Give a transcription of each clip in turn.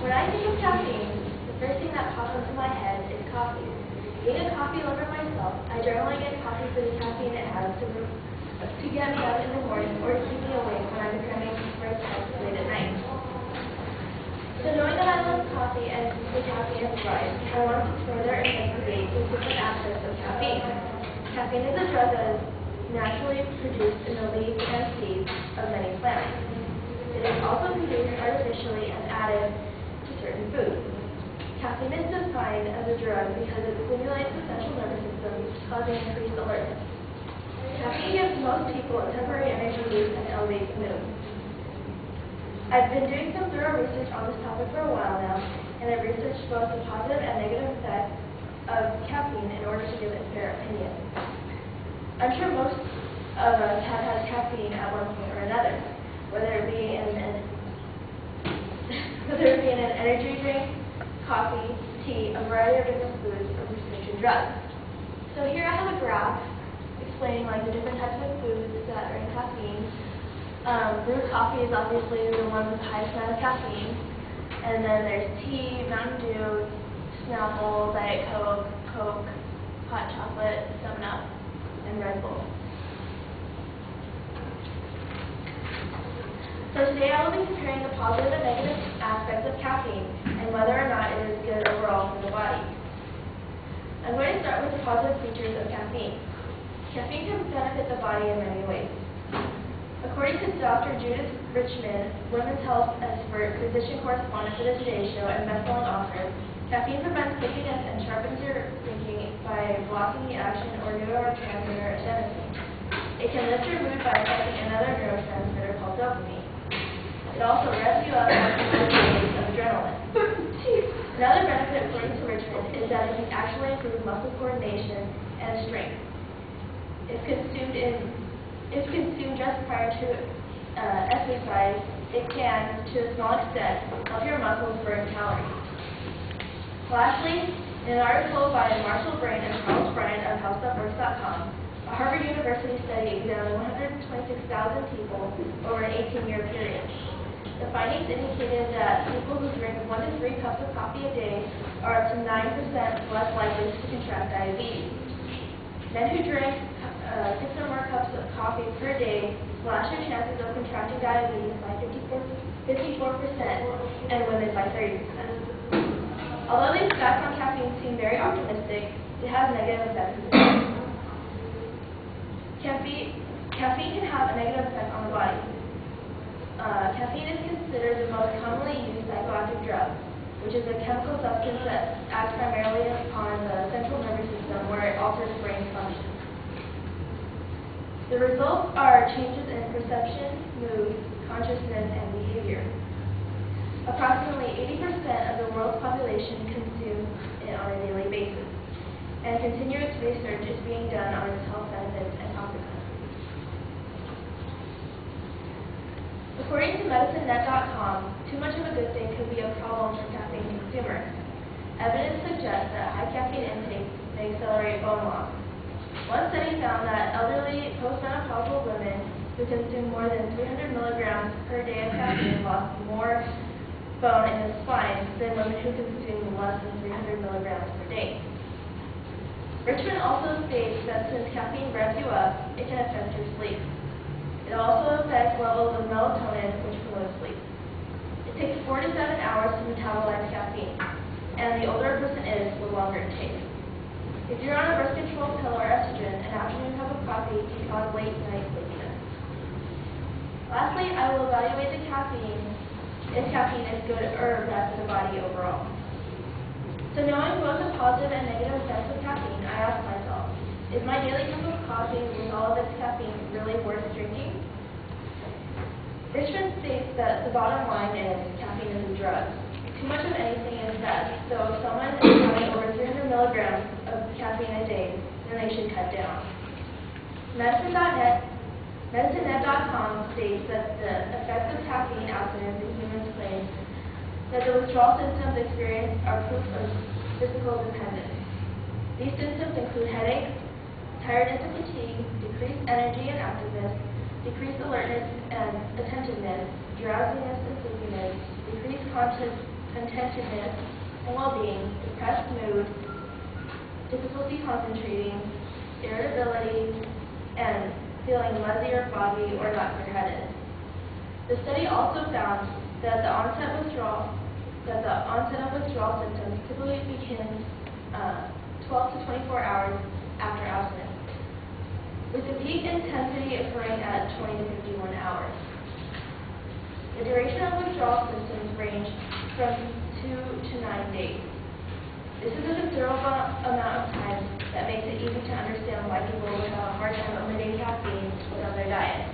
When I think of caffeine, the first thing that pops into my head is coffee. Being a coffee lover myself, I generally get coffee for the caffeine it has to get me up in the morning or to keep me awake when I'm cramming for a test late at night. So knowing that I love coffee and the caffeine it provides, I want to further investigate the different aspects of caffeine. Caffeine is a drug that is naturally produced in the leaves and seeds of many plants. It is also produced artificially and added to certain foods. Caffeine is defined as a drug because it stimulates the central nervous system, causing increased alertness. Caffeine gives most people a temporary energy boost and elevates mood. I've been doing some thorough research on this topic for a while now, and I've researched both the positive and negative effects of caffeine in order to give a fair opinion. I'm sure most of us have had caffeine at one point or another, whether it be in an energy drink, coffee, tea, a variety of different foods, or prescription drugs. So here I have a graph explaining the different types of foods that are in caffeine. Brewed coffee is obviously the one with the highest amount of caffeine. And then there's tea, Mountain Dew, Snapple, Diet Coke, Coke, hot chocolate, 7-Up, and Red Bull. So today I will be comparing the positive and negative aspects of caffeine and whether or not it is good overall for the body. I'm going to start with the positive features of caffeine. Caffeine can benefit the body in many ways. According to Dr. Judith Richmond, women's health expert, physician correspondent for the Today Show, and best-selling author, caffeine prevents sleepiness and sharpens your thinking by blocking the action or neurotransmitter adenosine. It can lift your mood by affecting another neurotransmitter called dopamine. It also revs you up and releases of adrenaline. Another benefit, according to Richmond, is that it can actually improve muscle coordination and strength. If consumed just prior to exercise, it can, to a small extent, help your muscles burn calories. Lastly, in an article by Marshall Brain and Charles Bryant of HealthThatWorks.com, a Harvard University study examined 126,000 people over an 18-year period. The findings indicated that people who drink 1 to 3 cups of coffee a day are up to 9% less likely to contract diabetes. Men who drink 6 or more cups of coffee per day slash their chances of contracting diabetes by 54%, and women by 30%. Although these facts on caffeine seem very optimistic, they have negative effects as well. Caffeine can have a negative effect on the body. Caffeine is considered the most commonly used psychoactive drug, which is a chemical substance that acts primarily on the central nervous system where it alters brain function. The results are changes in perception, mood, consciousness, and behavior. Approximately 80% of the world's population consume it on a daily basis, and continuous research is being done on its health benefits and consequences. According to MedicineNet.com, too much of a good thing could be a problem for caffeine consumers. Evidence suggests that high caffeine intake may accelerate bone loss. One study found that elderly postmenopausal women who consume more than 300 milligrams per day of caffeine lost more bone in the spine than women who consume less than 300 milligrams per day. Richmond also states that since caffeine revs you up, it can affect your sleep. It also affects levels of melatonin, which promotes sleep. It takes 4 to 7 hours to metabolize caffeine, and the older a person is, the longer it takes. If you're on a birth control pill or estrogen, an afternoon cup of coffee can cause late night sleepiness. Lastly, I will evaluate if caffeine is good or bad for the body overall. So knowing both the positive and negative effects of caffeine, I ask myself, is my daily cup of coffee with all of its caffeine really worth drinking? Richmond states that the bottom line is caffeine is a drug. Too much of anything is bad, so if someone is having over 300 milligrams of caffeine a day, then they should cut down. MedicineNet.com states that the effects of caffeine abstinence in humans claim that the withdrawal symptoms experienced are proof of physical dependence. These symptoms include headaches, tiredness and fatigue, decreased energy and activeness, decreased alertness and attentiveness, drowsiness and sleepiness, decreased contentedness and well-being, depressed mood, difficulty concentrating, irritability, and feeling muzzy or foggy or not clear-headed. The study also found that the onset of withdrawal symptoms typically begins 12 to 24 hours after abstinence, with the peak intensity occurring at 20 to 51 hours. The duration of withdrawal symptoms range from 2 to 9 days. This is a considerable amount of time that makes it easy to understand why people would have a hard time eliminating caffeine within their diet.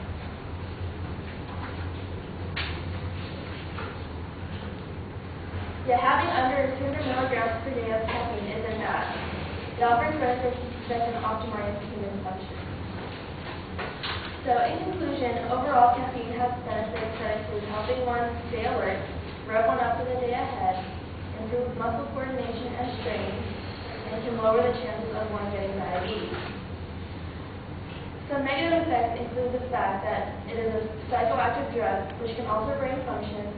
Yet having under 200 milligrams per day of caffeine isn't bad. It offers benefits that can optimize human function. So in conclusion, overall caffeine has benefits that include helping one stay alert, rev one up for the day ahead, improve muscle coordination and strength, and can lower the chances of one getting diabetes. Some negative effects include the fact that it is a psychoactive drug which can alter brain function.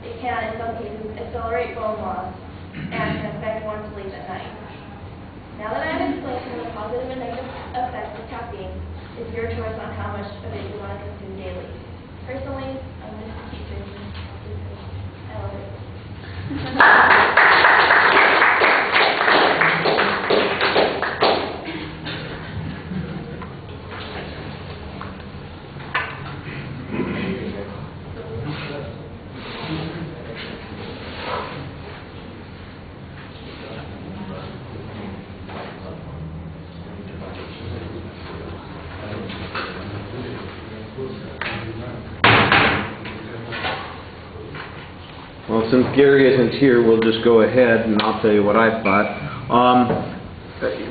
It can, in some cases, accelerate bone loss and can affect one's sleep at night. Now that I have explained some of the positive and negative effects of caffeine, it's your choice on how much of it you want to consume daily. Personally, I'm going to keep drinking because I love it. Well, since Gary isn't here, we'll just go ahead and I'll tell you what I thought.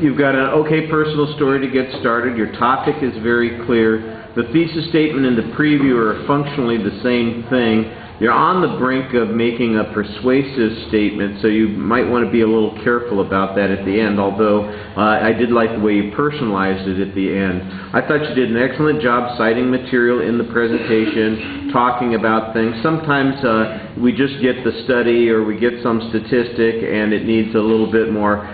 You've got an okay personal story to get started. Your topic is very clear. The thesis statement and the preview are functionally the same thing. You're on the brink of making a persuasive statement, so you might want to be a little careful about that at the end, although I did like the way you personalized it at the end. I thought you did an excellent job citing material in the presentation, talking about things. Sometimes we just get the study or we get some statistic and it needs a little bit more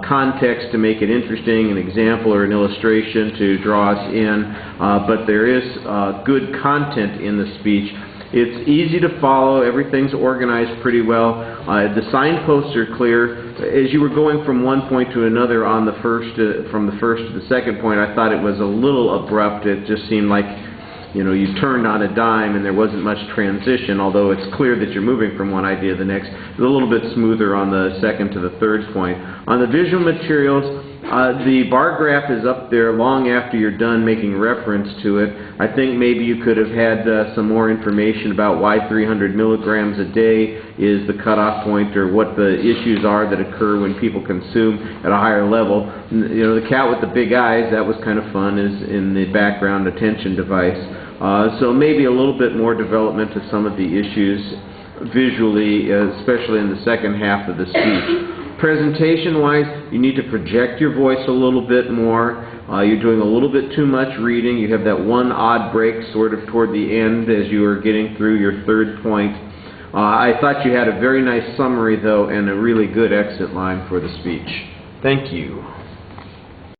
context to make it interesting, an example or an illustration to draw us in, but there is good content in the speech. It's easy to follow. Everything's organized pretty well. The signposts are clear. As you were going from one point to another on the from the first to the second point, I thought it was a little abrupt. It just seemed like, you know, you turned on a dime and there wasn't much transition, although it's clear that you're moving from one idea to the next. It's a little bit smoother on the second to the third point. On the visual materials, the bar graph is up there long after you're done making reference to it. I think maybe you could have had some more information about why 300 milligrams a day is the cutoff point, or what the issues are that occur when people consume at a higher level. You know, the cat with the big eyes, that was kind of fun, is in the background attention device. So maybe a little bit more development of some of the issues visually, especially in the second half of the speech. Presentation-wise, you need to project your voice a little bit more. You're doing a little bit too much reading. You have that one odd break sort of toward the end as you are getting through your third point. I thought you had a very nice summary, though, and a really good exit line for the speech. Thank you.